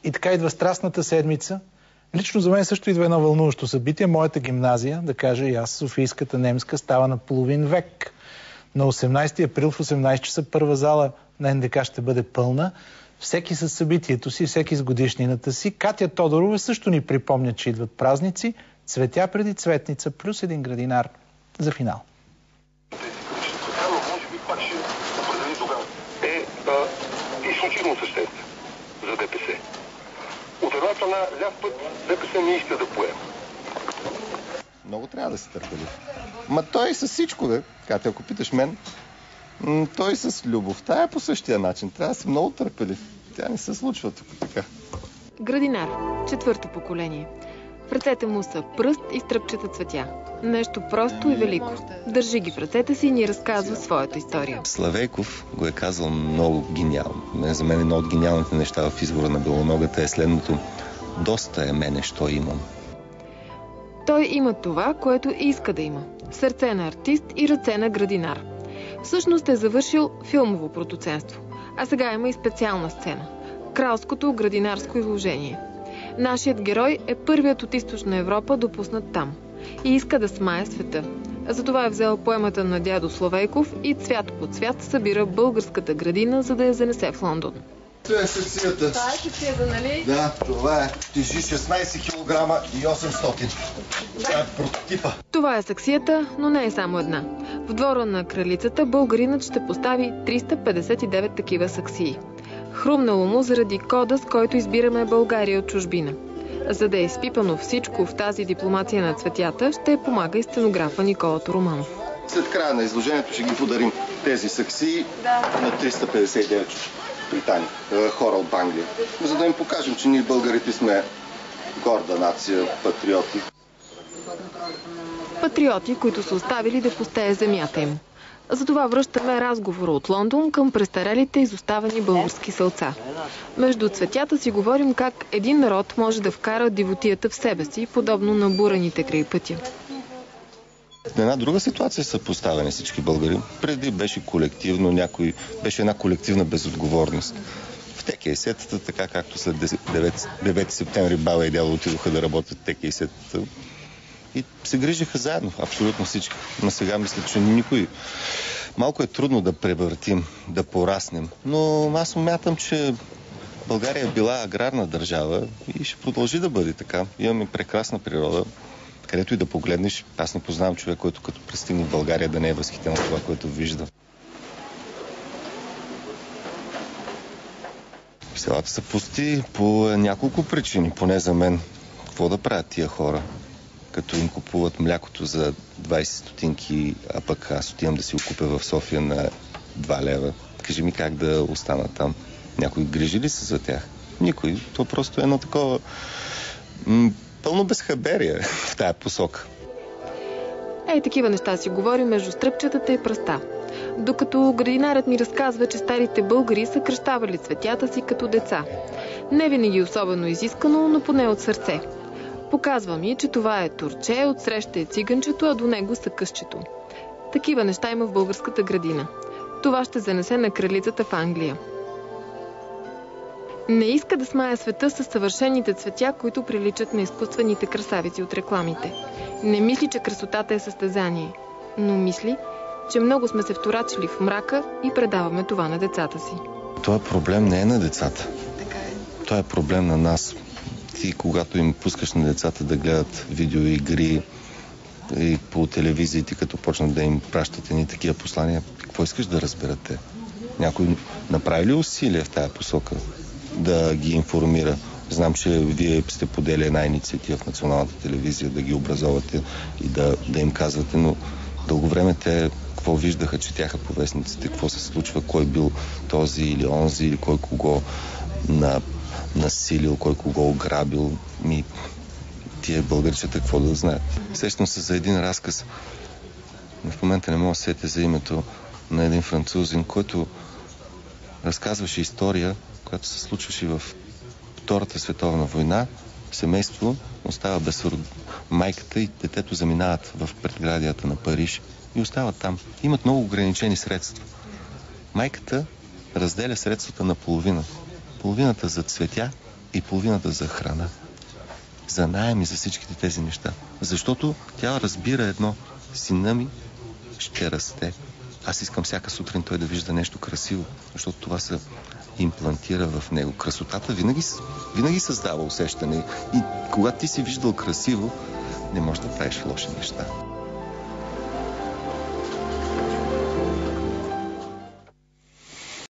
И така идва Страстната седмица. Лично за мен също идва едно вълнуващо събитие. Моята гимназия, да кажа и аз, Софийската немска, става на половин век. На 18 април в 18 часа първа зала на НДК ще бъде пълна. Всеки със събитието си, всеки с годишнината си. Катя Тодорова също ни припомня, че идват празници. Цветя преди цветница плюс един градинар за финал. Изключително съществен за ДПС. От една страна, ляв път ДПС не иска да поема. Много трябва да се търпелив. Ма той с всичко, бе. Катя, ако питаш мен, той с любовта е по същия начин. Трябва да си много търпелив. Тя не се случва тук така. Градинар. Четвърто поколение. В ръцете му са пръст и стръпчета цветя. Нещо просто и велико. Държи ги в ръцете си и ни разказва своята история. Славейков го е казал много гениално. За мен едно от гениалните неща в избора на белоногата е следното. Доста е мене, що имам. Той има това, което иска да има. Сърце на артист и ръце на градинар. Всъщност е завършил филмово продуцентство. А сега има и специална сцена. Кралското градинарско изложение. Нашият герой е първият от Източна Европа допуснат там. И иска да смае света. Затова е взел поемата на дядо Славейков и цвят по цвят събира българската градина, за да я занесе в Лондон. Това е секцията. Това е секцията, нали? Да, това е. Тежи 16 кг и 800. Това е прототипа. Това е секцията, но не е само една. В двора на кралицата българинът ще постави 359 такива саксии. Хрумнало му заради кода, с който избираме България от чужбина. За да е изпипано всичко в тази дипломация на цветята, ще помага и сценографа Никола Тороманов. След края на изложението ще ги подарим тези саксии на 359 британи, хора от Англия. За да им покажем, че ние българите сме горда нация, патриоти. Патриоти, които са оставили да пустее земята им. Затова връщаме разговора от Лондон към престарелите изоставени български селца. Между цветята си говорим как един народ може да вкара дивотията в себе си, подобно на бурените край пътя. В една друга ситуация са поставени всички българи. Преди беше колективно, беше една колективна безотговорност. В ТКС-тата, така както след 9 септември баба и дядо отидоха да работят в ТКС-тата и се грижиха заедно, абсолютно всички. Но сега мисля, че никой... Малко е трудно да превъртим, да пораснем, но аз смятам, че България е била аграрна държава и ще продължи да бъде така. Имаме прекрасна природа, където и да погледнеш. Аз не познавам човек, който като пристигне в България да не е възхитен от това, което вижда. Селата са пусти по няколко причини, поне за мен. Какво да правят тия хора, като им купуват млякото за 20 стотинки, а пък аз отивам да си го купя в София на 2 лева. Кажи ми как да остана там. Някой грижи ли се за тях? Никой. То просто е едно такова пълно безхаберие в тая посока. Такива неща си говорим между стръпчетата и пръста. Докато градинарът ми разказва, че старите българи са кръщавали цветята си като деца. Не винаги особено изискано, но поне от сърце. Показва ми, че това е турче, отсреща е циганчето, а до него са късчето. Такива неща има в българската градина. Това ще занесе на кралицата в Англия. Не иска да смая света с съвършените цветя, които приличат на изкуствените красавици от рекламите. Не мисли, че красотата е състезание, но мисли, че много сме се вторачили в мрака и предаваме това на децата си. Това проблем не е на децата. Така е. Това е проблем на нас. Ти, когато им пускаш на децата да гледат видеоигри и по телевизиите, като почнат да им пращат едни такива послания, какво искаш да разберете? Някой направи ли усилия в тая посока да ги информира? Знам, че вие сте подели една инициатива в Националната телевизия да ги образовате и да им казвате, но дълго време те какво виждаха, четяха по вестниците, какво се случва, кой бил този или онзи, или кой кого насилил, кой кого ограбил. Тия българчета какво да знаят. Сещам се за един разказ. В момента не мога да сетя за името на един французин, който разказваше история, която се случваше в Втората световна война. Семейство остава без майката и детето заминават в предградията на Париж и остават там. Имат много ограничени средства. Майката разделя средствата на половина. Половината за цветя, и половината за храна, за наем и за всичките тези неща. Защото тя разбира едно: сина ми ще расте. Аз искам всяка сутрин той да вижда нещо красиво, защото това се имплантира в него. Красотата винаги създава усещане. И когато ти си виждал красиво, не можеш да правиш лоши неща.